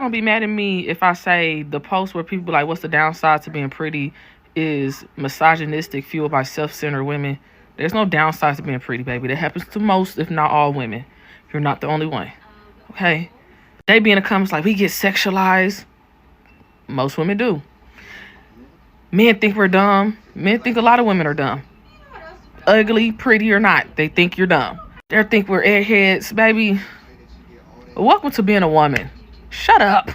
gonna be mad at me if I say the post where people be like, what's the downside to being pretty is misogynistic, fueled by self-centered women. There's no downside to being pretty, baby. That happens to most, if not all women. You're not the only one. Okay? They be in the comments like, we get sexualized. Most women do. Men think we're dumb. Men think a lot of women are dumb. Ugly, pretty or not, they think you're dumb. They think we're airheads, baby. Welcome to being a woman. Shut up.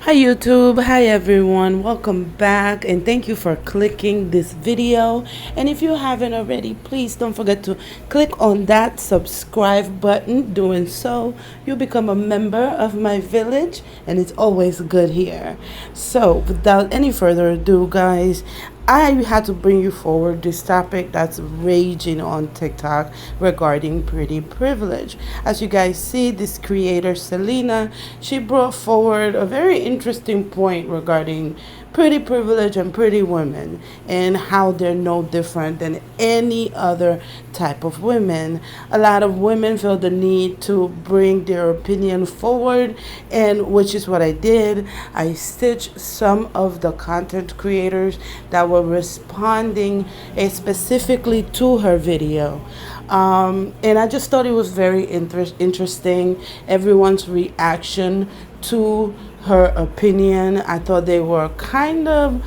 Hi YouTube, hi everyone, welcome back and thank you for clicking this video. And if you haven't already, please don't forget to click on that subscribe button. Doing so, you'll become a member of my village and it's always good here. So without any further ado, guys, I had to bring you forward this topic that's raging on TikTok regarding pretty privilege. As you guys see, this creator Selena, she brought forward a very interesting point regarding pretty privilege and pretty women and how they're no different than any other type of women. A lot of women feel the need to bring their opinion forward, and which is what I did. I stitched some of the content creators that were responding specifically to her video. And I just thought it was very interesting, everyone's reaction to her opinion. I thought they were kind of,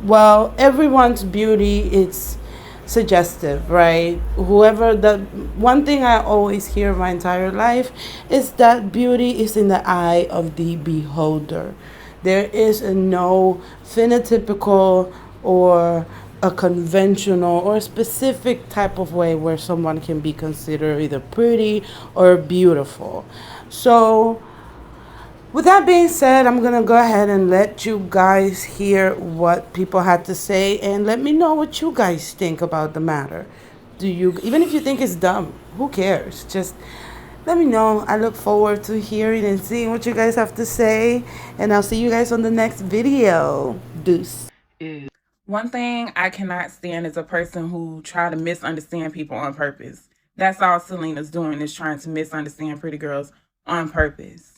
well, everyone's beauty, it's suggestive, right? Whoever, the one thing I always hear my entire life is that beauty is in the eye of the beholder. There is no phenotypical or a conventional or a specific type of way where someone can be considered either pretty or beautiful. So with that being said, I'm going to go ahead and let you guys hear what people had to say and let me know what you guys think about the matter. Do you, even if you think it's dumb, who cares? Just let me know. I look forward to hearing and seeing what you guys have to say, and I'll see you guys on the next video. Deuce. One thing I cannot stand is a person who try to misunderstand people on purpose. That's all Selena's doing, is trying to misunderstand pretty girls on purpose.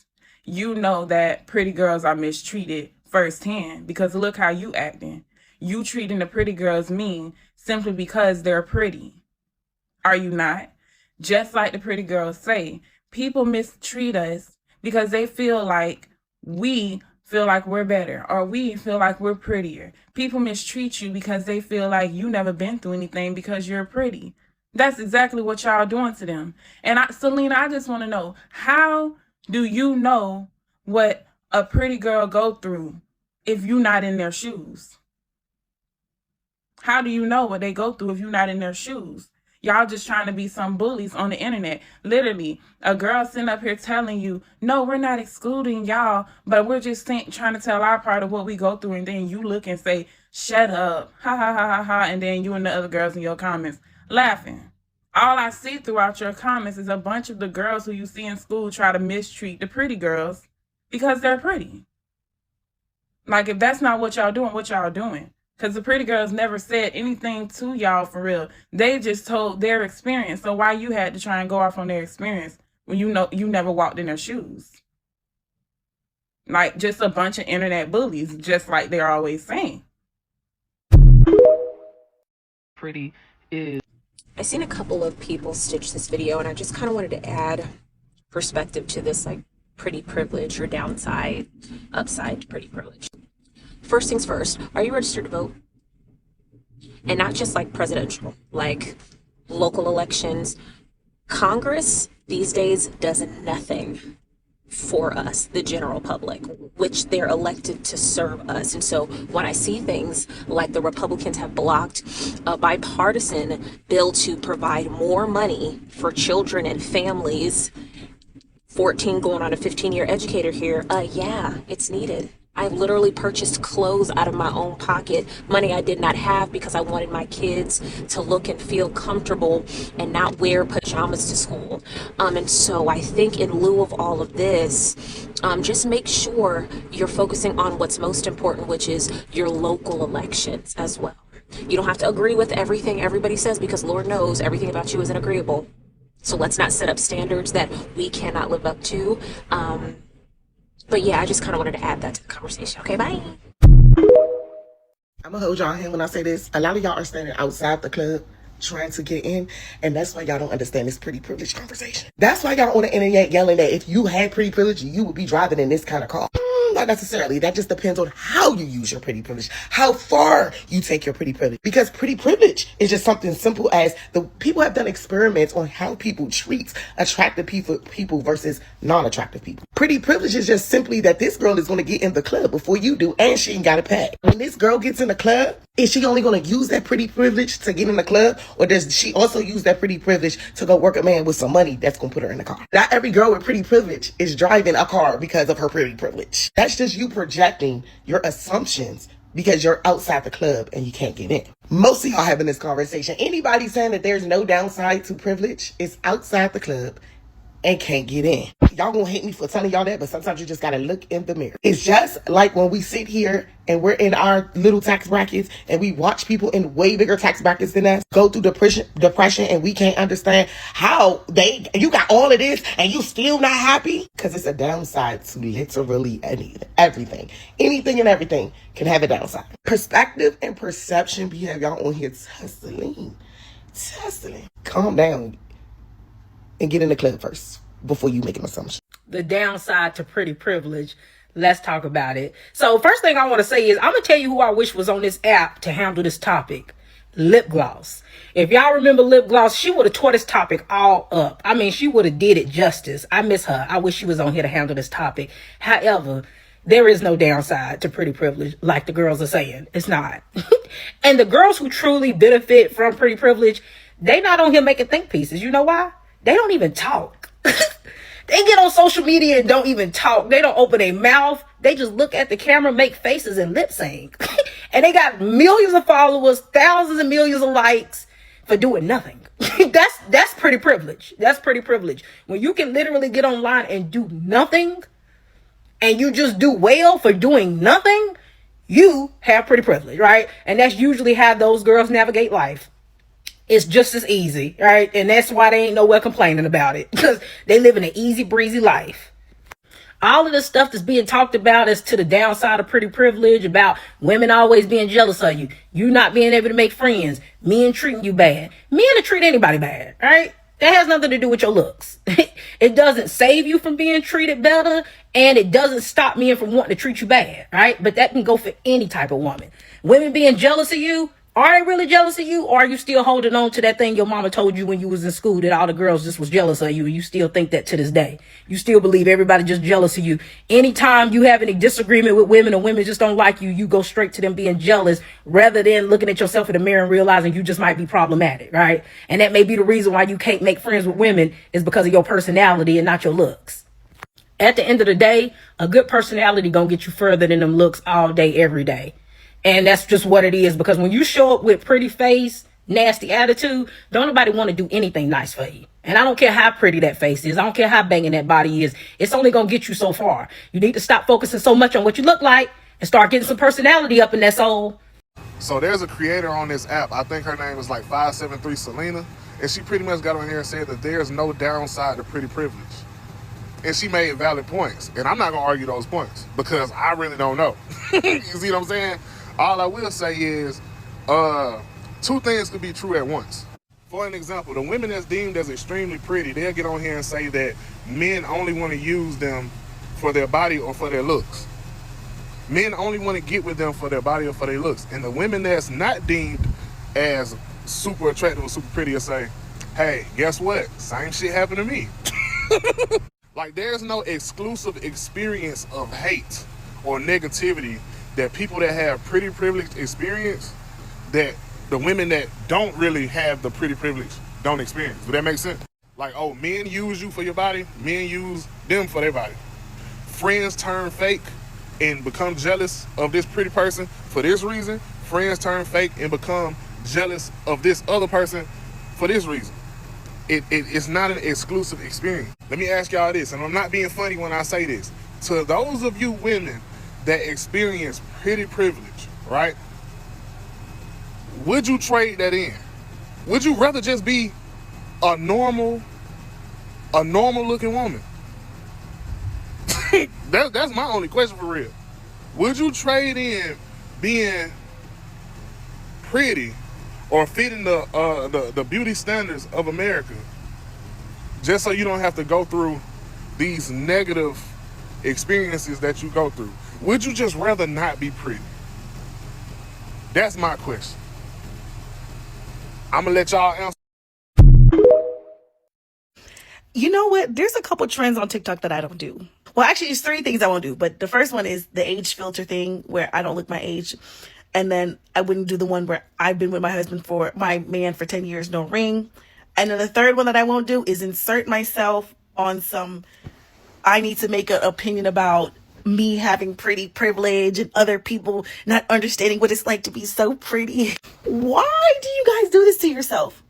You know that pretty girls are mistreated firsthand because look how you acting. You treating the pretty girls mean simply because they're pretty. Are you not? Just like the pretty girls say, people mistreat us because they feel like we feel like we're better or we feel like we're prettier. People mistreat you because they feel like you never been through anything because you're pretty. That's exactly what y'all doing to them. And Selena, I just want to know, how do you know what a pretty girl go through if you're not in their shoes? How do you know what they go through if you're not in their shoes? Y'all just trying to be some bullies on the internet. Literally, a girl sitting up here telling you, no, we're not excluding y'all, but we're just trying to tell our part of what we go through. And then you look and say, shut up, ha, ha, ha, ha, ha. And then you and the other girls in your comments laughing. All I see throughout your comments is a bunch of the girls who you see in school try to mistreat the pretty girls because they're pretty. Like, if that's not what y'all doing, what y'all doing? Because the pretty girls never said anything to y'all for real. They just told their experience. So why you had to try and go off on their experience when you know you never walked in their shoes? Like, just a bunch of internet bullies, just like they're always saying. Pretty is. I seen a couple of people stitch this video, and I just kind of wanted to add perspective to this, like pretty privilege or downside, upside to pretty privilege. First things first, are you registered to vote? And not just like presidential, like local elections. Congress these days does nothing for us, the general public, which they're elected to serve us. And so when I see things like the Republicans have blocked a bipartisan bill to provide more money for children and families, 14 going on a 15-year educator here, yeah, it's needed. I literally purchased clothes out of my own pocket, money I did not have because I wanted my kids to look and feel comfortable and not wear pajamas to school. And so I think in lieu of all of this, just make sure you're focusing on what's most important, which is your local elections as well. You don't have to agree with everything everybody says because Lord knows everything about you isn't agreeable. So let's not set up standards that we cannot live up to. But yeah, I just kind of wanted to add that to the conversation. Okay, bye. I'm gonna hold y'all hand when I say this. A lot of y'all are standing outside the club trying to get in, and that's why y'all don't understand this pretty privilege conversation. That's why y'all on the internet yelling that if you had pretty privilege, you would be driving in this kind of car. Not necessarily. That just depends on how you use your pretty privilege, how far you take your pretty privilege. Because pretty privilege is just something simple as the people have done experiments on how people treat attractive people versus non-attractive people. Pretty privilege is just simply that this girl is going to get in the club before you do, and she ain't got to pay. When this girl gets in the club, is she only going to use that pretty privilege to get in the club, or does she also use that pretty privilege to go work a man with some money that's going to put her in the car? Not every girl with pretty privilege is driving a car because of her pretty privilege. That's just you projecting your assumptions because you're outside the club and you can't get in. Most of y'all having this conversation. Anybody saying that there's no downside to privilege is outside the club and can't get in. Y'all gonna hate me for telling y'all that, but sometimes you just gotta look in the mirror. It's just like when we sit here and we're in our little tax brackets and we watch people in way bigger tax brackets than us go through depression and we can't understand how you got all of this and you still not happy. Cause it's a downside to literally everything. Anything and everything can have a downside. Perspective and perception be have y'all on here tussling. Calm down and get in the club first before you make an assumption. The downside to pretty privilege. Let's talk about it. So first thing I want to say is I'm going to tell you who I wish was on this app to handle this topic. Lip gloss. If y'all remember lip gloss, she would have tore this topic all up. I mean, she would have did it justice. I miss her. I wish she was on here to handle this topic. However, there is no downside to pretty privilege, like the girls are saying. It's not. And the girls who truly benefit from pretty privilege, they not on here making think pieces. You know why? They don't even talk. They get on social media and don't even talk. They don't open their mouth. They just look at the camera, make faces, and lip sync. And they got millions of followers, thousands and millions of likes for doing nothing. That's pretty privilege. That's pretty privilege. When you can literally get online and do nothing, and you just do well for doing nothing, you have pretty privilege, right? And that's usually how those girls navigate life. It's just as easy, right? And that's why they ain't nowhere complaining about it, because they live in an easy breezy life. All of the stuff that's being talked about is to the downside of pretty privilege, about women always being jealous of you, you not being able to make friends, men treating you bad. Men will treat anybody bad, right? That has nothing to do with your looks. It doesn't save you from being treated better, and it doesn't stop men from wanting to treat you bad, right? But that can go for any type of woman. Women being jealous of you, are they really jealous of you, or are you still holding on to that thing your mama told you when you was in school that all the girls just was jealous of you, and you still think that to this day? You still believe everybody just jealous of you. Anytime you have any disagreement with women or women just don't like you, you go straight to them being jealous rather than looking at yourself in the mirror and realizing you just might be problematic, right? And that may be the reason why you can't make friends with women is because of your personality and not your looks. At the end of the day, a good personality gonna get you further than them looks all day, every day. And that's just what it is, because when you show up with pretty face, nasty attitude, don't nobody want to do anything nice for you. And I don't care how pretty that face is. I don't care how banging that body is. It's only going to get you so far. You need to stop focusing so much on what you look like and start getting some personality up in that soul. So there's a creator on this app. I think her name is like 573 Selena. And she pretty much got on here and said that there's no downside to pretty privilege. And she made valid points. And I'm not going to argue those points because I really don't know. You see what I'm saying? All I will say is two things could be true at once. For an example, the women that's deemed as extremely pretty, they'll get on here and say that men only want to use them for their body or for their looks. Men only want to get with them for their body or for their looks. And the women that's not deemed as super attractive or super pretty will say, hey, guess what? Same shit happened to me. Like, there's no exclusive experience of hate or negativity that people that have pretty privileged experience that the women that don't really have the pretty privilege don't experience. Does that make sense? Like, oh, men use you for your body, men use them for their body. Friends turn fake and become jealous of this pretty person for this reason. Friends turn fake and become jealous of this other person for this reason. It's not an exclusive experience. Let me ask y'all this, and I'm not being funny when I say this. To those of you women that experience pretty privilege, right? Would you trade that in? Would you rather just be a normal looking woman? That's my only question for real. Would you trade in being pretty or fitting the beauty standards of America just so you don't have to go through these negative experiences that you go through? Would you just rather not be pretty? That's my question. I'm gonna let y'all answer. You know what? There's a couple trends on TikTok that I don't do. Well, actually, it's 3 things I won't do. But the first one is the age filter thing, where I don't look my age. And then I wouldn't do the one where I've been with my man for 10 years, no ring. And then the third one that I won't do is insert myself on some, I need to make an opinion about me having pretty privilege and other people not understanding what it's like to be so pretty. Why do you guys do this to yourself?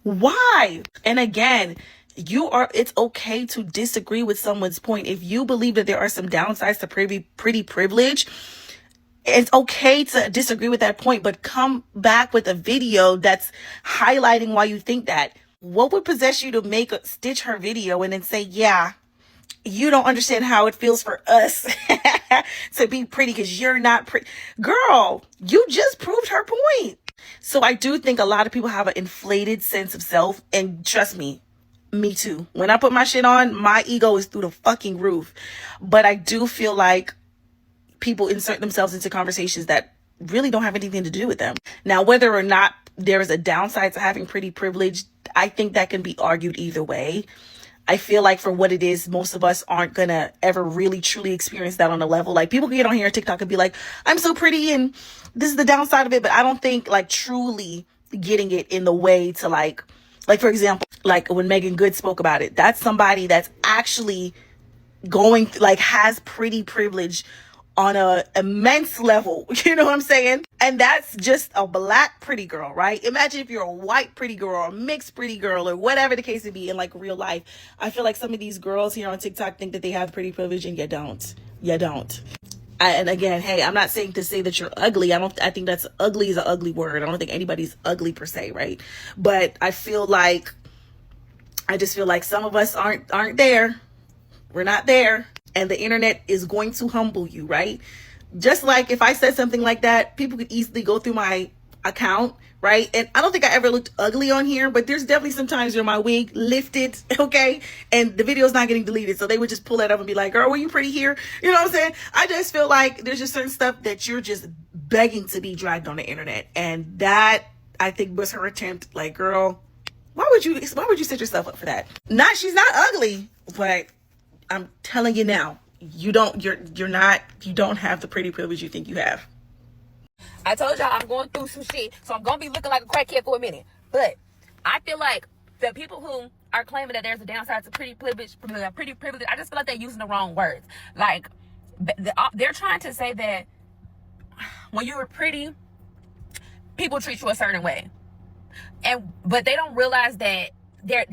Why? And again, it's okay to disagree with someone's point. If you believe that there are some downsides to pretty privilege, it's okay to disagree with that point, but come back with a video that's highlighting why you think that. What would possess you to stitch her video and then say, yeah, you don't understand how it feels for us to be pretty because you're not pretty. Girl, you just proved her point. So I do think a lot of people have an inflated sense of self, and trust me too. When I put my shit on, my ego is through the fucking roof. But I do feel like people insert themselves into conversations that really don't have anything to do with them. Now, whether or not there is a downside to having pretty privilege, I think that can be argued either way. I feel like for what it is, most of us aren't going to ever really truly experience that on a level. Like, people can get on here on TikTok and be like, I'm so pretty and this is the downside of it. But I don't think like truly getting it in the way to like for example, like when Megan Good spoke about it, that's somebody that's actually has pretty privilege on a immense level. You know what I'm saying? And that's just a black pretty girl, right? Imagine if you're a white pretty girl or a mixed pretty girl or whatever the case may be in like real life. I feel like some of these girls here on TikTok think that they have pretty privilege, and you don't. And again, hey, I'm not saying to say that you're ugly. I think that's ugly is an ugly word. I don't think anybody's ugly per se, right? But I just feel like some of us aren't there. We're not there. And the internet is going to humble you, right? Just like if I said something like that, people could easily go through my account, right? And I don't think I ever looked ugly on here, but there's definitely some times where my wig lifted, okay? And the video's not getting deleted. So they would just pull that up and be like, girl, were you pretty here? You know what I'm saying? I just feel like there's just certain stuff that you're just begging to be dragged on the internet. And that, I think, was her attempt. Like, girl, why would you set yourself up for that? She's not ugly, but I'm telling you now, you don't have the pretty privilege you think you have. I told y'all I'm going through some shit, so I'm gonna be looking like a crackhead for a minute. But I feel like the people who are claiming that there's a downside to pretty privilege, I just feel like they're using the wrong words. Like, they're trying to say that when you were pretty, people treat you a certain way, but they don't realize that they're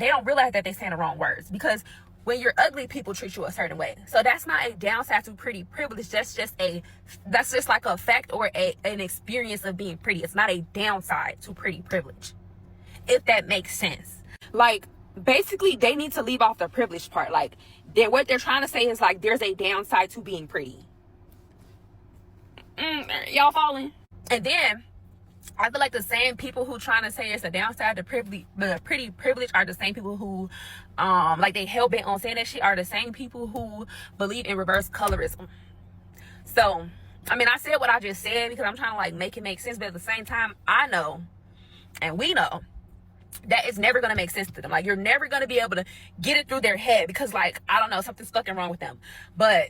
saying the wrong words, because when you're ugly, people treat you a certain way. So that's not a downside to pretty privilege. That's just like a fact or an experience of being pretty. It's not a downside to pretty privilege, if that makes sense. Like, basically, they need to leave off the privilege part. Like, what they're trying to say is like there's a downside to being pretty. Y'all following? And then I feel like the same people who trying to say it's a downside to pretty privilege are the same people who like they hell bent on saying that shit are the same people who believe in reverse colorism. So I mean, I said what I just said because I'm trying to like make it make sense, but at the same time, I know and we know that it's never gonna make sense to them. Like, you're never gonna be able to get it through their head because, like, I don't know, something's fucking wrong with them. But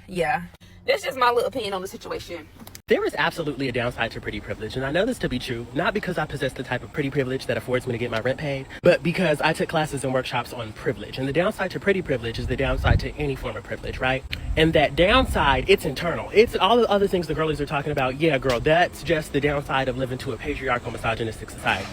yeah, that's just my little opinion on the situation. There is absolutely a downside to pretty privilege, and I know this to be true, not because I possess the type of pretty privilege that affords me to get my rent paid, but because I took classes and workshops on privilege. And the downside to pretty privilege is the downside to any form of privilege, right? And that downside, it's internal. It's all the other things the girlies are talking about. Yeah, girl, that's just the downside of living to a patriarchal, misogynistic society.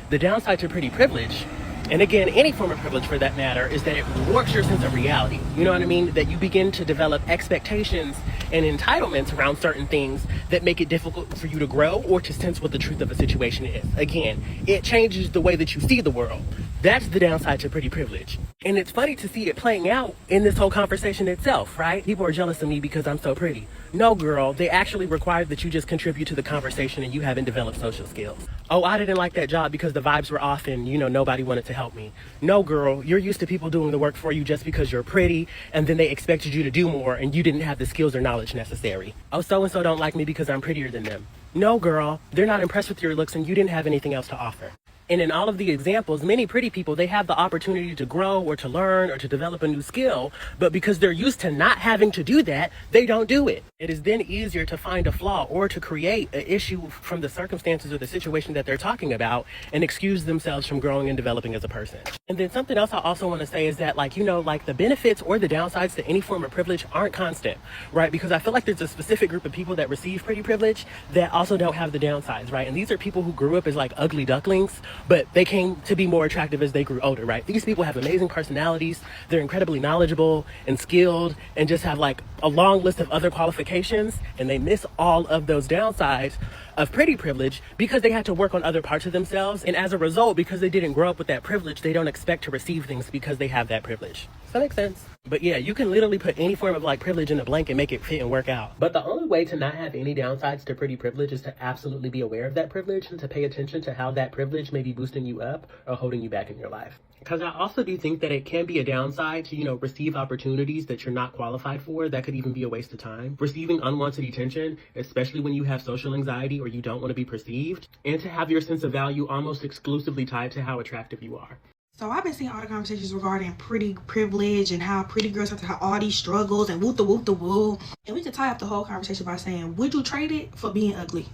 The downside to pretty privilege, and again, any form of privilege for that matter, is that it warps your sense of reality. You know what I mean? That you begin to develop expectations and entitlements around certain things that make it difficult for you to grow or to sense what the truth of a situation is. Again, it changes the way that you see the world. That's the downside to pretty privilege. And it's funny to see it playing out in this whole conversation itself, right? People are jealous of me because I'm so pretty. No, girl, they actually require that you just contribute to the conversation and you haven't developed social skills. Oh, I didn't like that job because the vibes were off and, nobody wanted to help me. No, girl, you're used to people doing the work for you just because you're pretty, and then they expected you to do more and you didn't have the skills or knowledge necessary. Oh, so-and-so don't like me because I'm prettier than them. No, girl, they're not impressed with your looks and you didn't have anything else to offer. And in all of the examples, many pretty people, they have the opportunity to grow or to learn or to develop a new skill, but because they're used to not having to do that, they don't do it. It is then easier to find a flaw or to create an issue from the circumstances or the situation that they're talking about and excuse themselves from growing and developing as a person. And then something else I also want to say is that, the benefits or the downsides to any form of privilege aren't constant, right? Because I feel like there's a specific group of people that receive pretty privilege that also don't have the downsides, right? And these are people who grew up as ugly ducklings, but they came to be more attractive as they grew older, right? These people have amazing personalities. They're incredibly knowledgeable and skilled and just have a long list of other qualifications, and they miss all of those downsides of pretty privilege because they had to work on other parts of themselves. And as a result, because they didn't grow up with that privilege, they don't expect to receive things because they have that privilege. Does that make sense? But yeah, you can literally put any form of privilege in a blank and make it fit and work out. But the only way to not have any downsides to pretty privilege is to absolutely be aware of that privilege and to pay attention to how that privilege may be boosting you up or holding you back in your life. Because I also do think that it can be a downside to, receive opportunities that you're not qualified for. That could even be a waste of time. Receiving unwanted attention, especially when you have social anxiety or you don't want to be perceived. And to have your sense of value almost exclusively tied to how attractive you are. So I've been seeing all the conversations regarding pretty privilege and how pretty girls have to have all these struggles and woo. And we can tie up the whole conversation by saying, would you trade it for being ugly?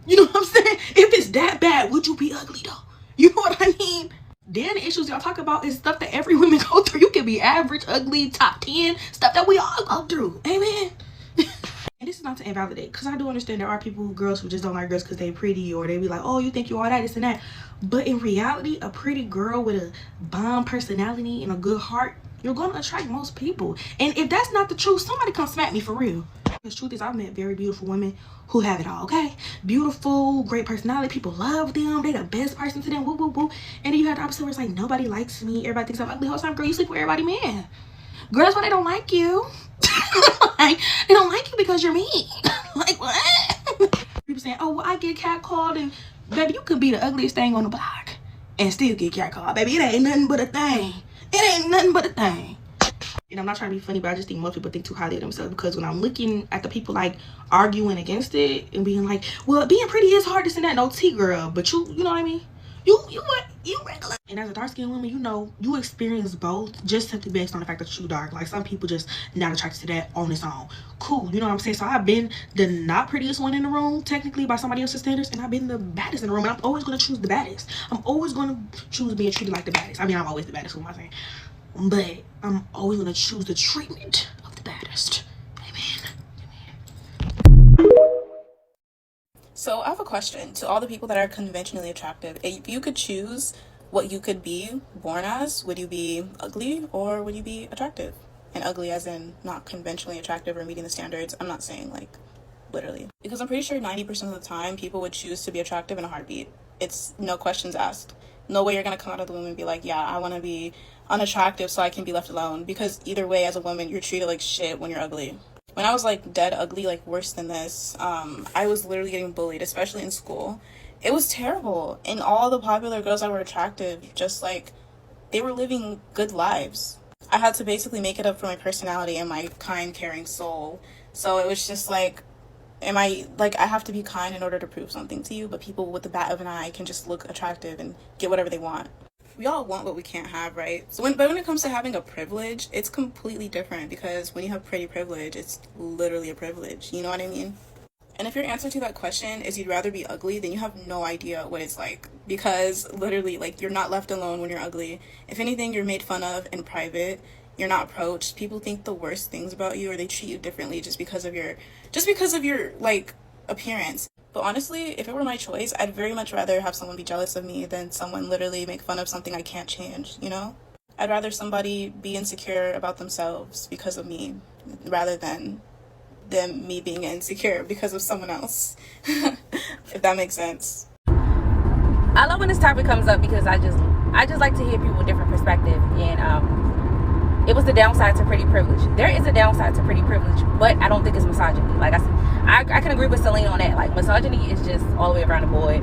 You know what I'm saying? If it's that bad, would you be ugly though? You know what I mean? Then the issues y'all talk about is stuff that every woman go through. You can be average, ugly, top 10, stuff that we all go through. Amen. And this is not to invalidate, because I do understand there are girls who just don't like girls because they're pretty, or they be like, oh, you think you all that, this and that. But in reality, a pretty girl with a bomb personality and a good heart, you're going to attract most people. And if that's not the truth, somebody come smack me for real. The truth is, I've met very beautiful women who have it all, okay? Beautiful, great personality. People love them. They the best person to them. Woo, woo, woo. And then you have the opposite where it's like, nobody likes me. Everybody thinks I'm ugly. The whole time, girl, you sleep with everybody, man. Girl, that's why they don't like you. They don't like you because you're mean. Like, what? People saying, oh, well, I get catcalled. And, baby, you could be the ugliest thing on the block and still get catcalled. Baby, it ain't nothing but a thing. It ain't nothing but a thing. And I'm not trying to be funny, but I just think most people think too highly of themselves, because when I'm looking at the people arguing against it and being like, well, being pretty is hard, this and that. No, T-girl, but you know what I mean? You regular. And as a dark-skinned woman, you experience both just simply based on the fact that you dark. Some people just not attracted to that on its own. Cool, you know what I'm saying? So I've been the not prettiest one in the room, technically, by somebody else's standards, and I've been the baddest in the room, and I'm always going to choose the baddest. I'm always going to choose being treated like the baddest. I mean, I'm always the baddest, what am I saying? But I'm always going to choose the treatment of the baddest. So I have a question to all the people that are conventionally attractive. If you could choose what you could be born as, would you be ugly or would you be attractive? And ugly as in not conventionally attractive or meeting the standards. I'm not saying literally. Because I'm pretty sure 90% of the time people would choose to be attractive in a heartbeat. It's no questions asked. No way you're going to come out of the womb and be like, yeah, I want to be unattractive so I can be left alone. Because either way, as a woman, you're treated like shit when you're ugly. When I was dead ugly, worse than this, I was literally getting bullied, especially in school. It was terrible. And all the popular girls that were attractive, just they were living good lives. I had to basically make it up for my personality and my kind, caring soul. So it was just I have to be kind in order to prove something to you, but people with the bat of an eye can just look attractive and get whatever they want. We all want what we can't have, right? But when it comes to having a privilege, it's completely different, because when you have pretty privilege, it's literally a privilege. You know what I mean? And if your answer to that question is you'd rather be ugly, then you have no idea what it's like, because literally, you're not left alone when you're ugly. If anything, you're made fun of in private. You're not approached. People think the worst things about you, or they treat you differently just because of your appearance. But honestly, if it were my choice, I'd very much rather have someone be jealous of me than someone literally make fun of something I can't change, you know? I'd rather somebody be insecure about themselves because of me, rather than me being insecure because of someone else. If that makes sense. I love when this topic comes up because I I just like to hear people with different perspective. And it was the downside to pretty privilege. There is a downside to pretty privilege, but I don't think it's misogyny. Like I said, I can agree with Celine on that. Like, misogyny is just all the way around the board.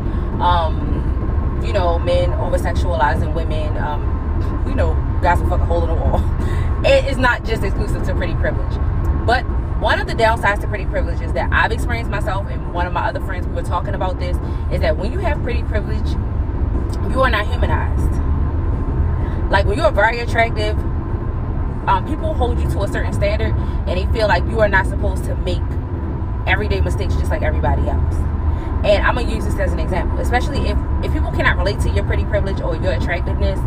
You know, men over sexualizing women. You know, guys will fuck a hole in the wall. It is not just exclusive to pretty privilege. But one of the downsides to pretty privilege is that I've experienced myself, and one of my other friends, we were talking about this, is that when you have pretty privilege, you are not humanized. Like, when you're very attractive, people hold you to a certain standard, and they feel like you are not supposed to make everyday mistakes just like everybody else. And I'm gonna use this as an example, especially if people cannot relate to your pretty privilege or your attractiveness,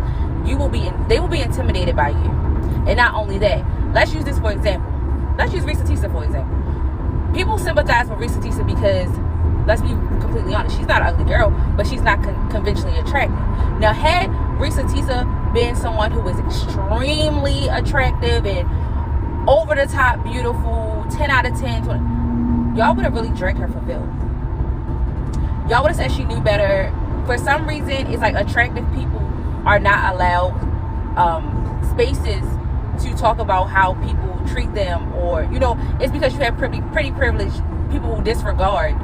they will be intimidated by you. And not only that, let's use this for example. Let's use Risa Tisa for example. People sympathize with Risa Tisa because, let's be completely honest, she's not an ugly girl, but she's not conventionally attractive. Now, had Risa Tisa been someone who was extremely attractive and over the top beautiful, 10 out of 10, 20, y'all would have really dragged her for Phil. Y'all would have said she knew better. For some reason, it's like attractive people are not allowed spaces to talk about how people treat them, or, you know, it's because you have pretty privileged people who disregard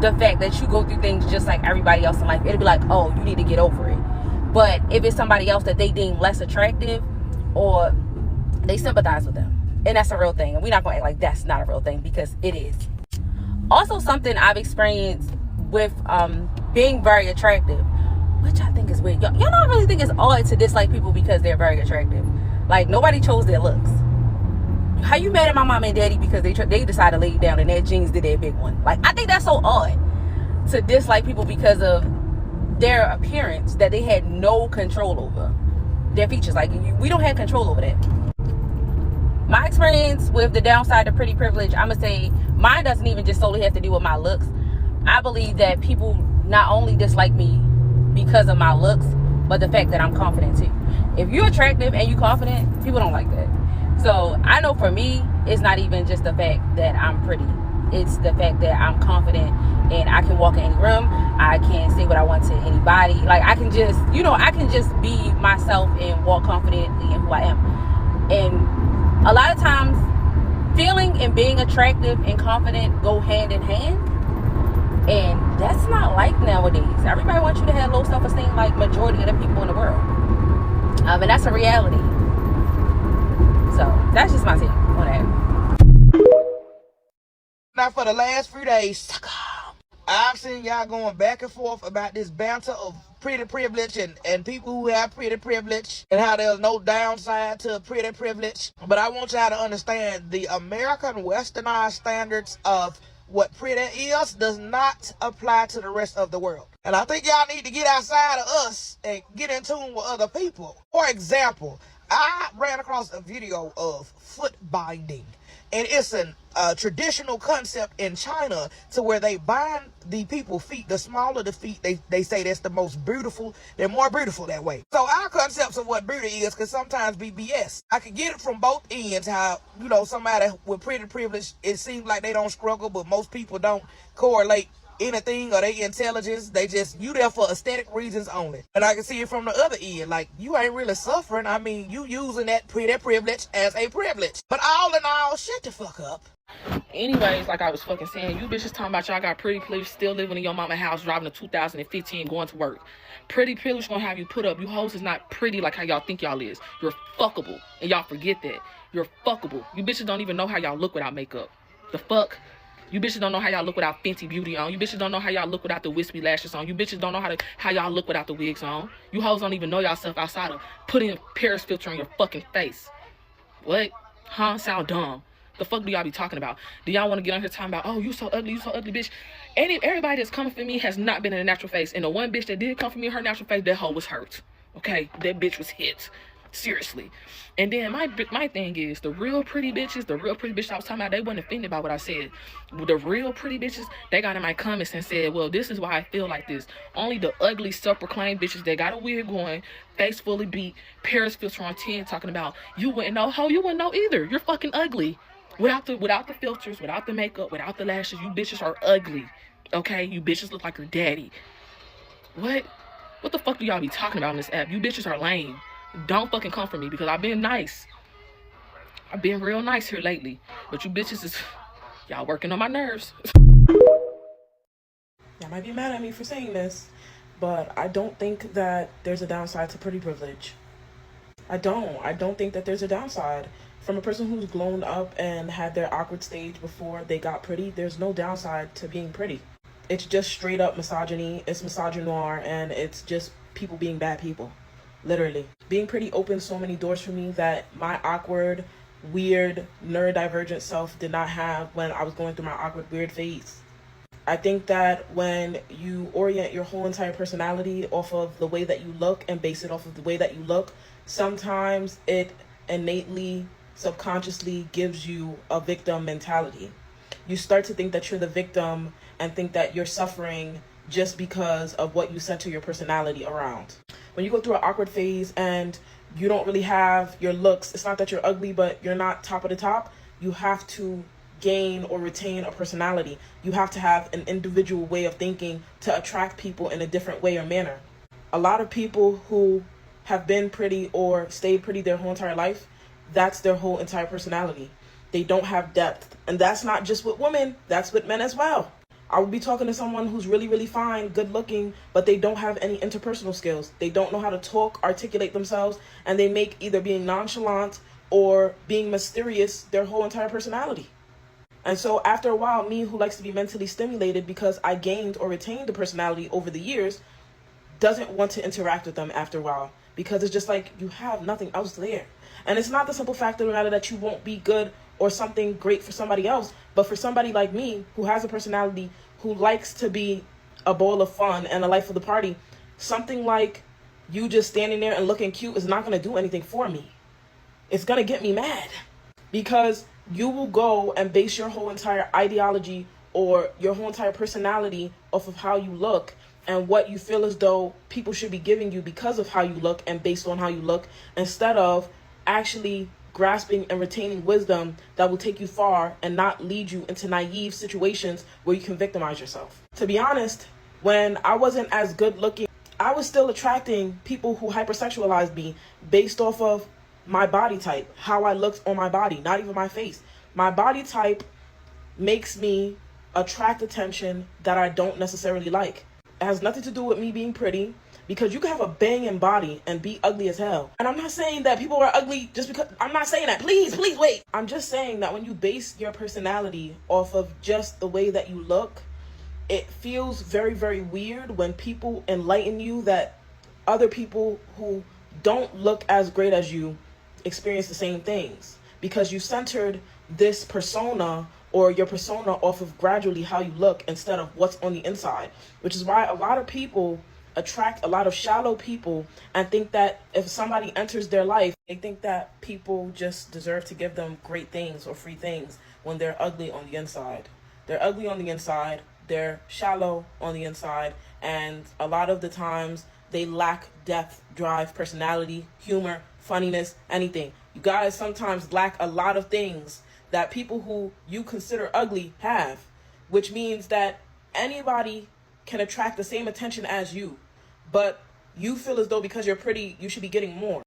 the fact that you go through things just like everybody else in life. It'll be like, oh, you need to get over it. But if it's somebody else that they deem less attractive, or they sympathize with them, and that's a real thing, and we're not gonna act like that's not a real thing, because it is. Also, something I've experienced with being very attractive, which I think is weird. Y'all don't really think it's odd to dislike people because they're very attractive. Like, nobody chose their looks. How you mad at my mom and daddy because they decided to lay you down and their jeans did their big one? Like, I think that's so odd to dislike people because of their appearance that they had no control over. Their features, like, we don't have control over that. My experience with the downside of pretty privilege, I'm gonna say mine doesn't even just solely have to do with my looks. I believe that people not only dislike me because of my looks, but the fact that I'm confident too. If you're attractive and you're confident, people don't like that. So I know for me, it's not even just the fact that I'm pretty. It's the fact that I'm confident and I can walk in any room. I can say what I want to anybody. Like, I can just, you know, I can just be myself and walk confidently in who I am. And a lot of times, feeling and being attractive and confident go hand in hand. And that's not like nowadays. Everybody wants you to have low self-esteem like majority of the people in the world. And that's a reality. So that's just my take on that. Now, for the last few days, I've seen y'all going back and forth about this banter of pretty privilege and people who have pretty privilege, and how there's no downside to pretty privilege. But I want y'all to understand the American westernized standards of what pretty is does not apply to the rest of the world. And I think y'all need to get outside of us and get in tune with other people. For example, I ran across a video of foot binding. And it's a traditional concept in China to where they bind the people's feet. The smaller the feet, they say that's the most beautiful. They're more beautiful that way. So our concepts of what beauty is can sometimes be BS. I can get it from both ends, how, you know, somebody with pretty privilege, it seems like they don't struggle, but most people don't correlate anything or their intelligence. They just, you there for aesthetic reasons only. And I can see it from the other end, like, you ain't really suffering. I mean, you using that pretty privilege as a privilege. But all in all, shut the fuck up. Anyways, like I was fucking saying, you bitches talking about y'all got pretty privilege, still living in your mama house, driving a 2015, going to work. Pretty privilege gonna have you put up. You hoes is not pretty like how y'all think y'all is. You're fuckable, and y'all forget that. You're fuckable. You bitches don't even know how y'all look without makeup. The fuck? You bitches don't know how y'all look without Fenty Beauty on. You bitches don't know how y'all look without the wispy lashes on. You bitches don't know how y'all look without the wigs on. You hoes don't even know y'allself outside of putting a Paris filter on your fucking face. What? Huh? Sound dumb. The fuck do y'all be talking about? Do y'all want to get on here talking about, oh, you so ugly, bitch? Everybody that's coming for me has not been in a natural face. And the one bitch that did come for me in her natural face, that hoe was hurt. Okay? That bitch was hit. Seriously. And then my thing is, the real pretty bitches I was talking about, they wasn't offended by what I said. The real pretty bitches, they got in my comments and said, well, this is why I feel like this. Only the ugly, self-proclaimed bitches that got a wig going, face fully beat, Paris filter on 10, talking about, you wouldn't know. Ho, you wouldn't know either. You're fucking ugly. Without the filters, without the makeup, without the lashes, you bitches are ugly. Okay? You bitches look like your daddy. What? What the fuck do y'all be talking about on this app? You bitches are lame. Don't fucking come for me because I've been nice. I've been real nice here lately. But you bitches is, y'all working on my nerves. Y'all might be mad at me for saying this, but I don't think that there's a downside to pretty privilege. I don't think that there's a downside. From a person who's grown up and had their awkward stage before they got pretty, there's no downside to being pretty. It's just straight up misogyny, it's misogynoir, and it's just people being bad people. Literally. Being pretty opened so many doors for me that my awkward, weird, neurodivergent self did not have when I was going through my awkward, weird phase. I think that when you orient your whole entire personality off of the way that you look and base it off of the way that you look, sometimes it innately, subconsciously gives you a victim mentality. You start to think that you're the victim and think that you're suffering just because of what you center your personality around. When you go through an awkward phase and you don't really have your looks, it's not that you're ugly, but you're not top of the top, you have to gain or retain a personality. You have to have an individual way of thinking to attract people in a different way or manner. A lot of people who have been pretty or stayed pretty their whole entire life, that's their whole entire personality. They don't have depth. And that's not just with women, that's with men as well. I would be talking to someone who's really, really fine, good looking, but they don't have any interpersonal skills. They don't know how to talk, articulate themselves, and they make either being nonchalant or being mysterious their whole entire personality. And so after a while, me who likes to be mentally stimulated because I gained or retained the personality over the years, doesn't want to interact with them after a while because it's just like you have nothing else there. And it's not the simple fact of the matter that you won't be good or something great for somebody else, but for somebody like me who has a personality, who likes to be a ball of fun and a life of the party, something like you just standing there and looking cute is not going to do anything for me. It's going to get me mad because you will go and base your whole entire ideology or your whole entire personality off of how you look and what you feel as though people should be giving you because of how you look and based on how you look, instead of actually grasping and retaining wisdom that will take you far and not lead you into naive situations where you can victimize yourself. To be honest, when I wasn't as good looking, I was still attracting people who hypersexualized me based off of my body type, how I looked on my body, not even my face. My body type makes me attract attention that I don't necessarily like. It has nothing to do with me being pretty, because you can have a banging body and be ugly as hell. And I'm not saying that people are ugly just because, I'm not saying that, please wait. I'm just saying that when you base your personality off of just the way that you look, it feels very, very weird when people enlighten you that other people who don't look as great as you experience the same things, because you centered this persona or your persona off of gradually how you look instead of what's on the inside, which is why a lot of people attract a lot of shallow people and think that if somebody enters their life, they think that people just deserve to give them great things or free things when they're ugly on the inside. They're ugly on the inside, they're shallow on the inside, and a lot of the times they lack depth, drive, personality, humor, funniness, anything. You guys sometimes lack a lot of things that people who you consider ugly have, which means that anybody can attract the same attention as you, but you feel as though because you're pretty, you should be getting more.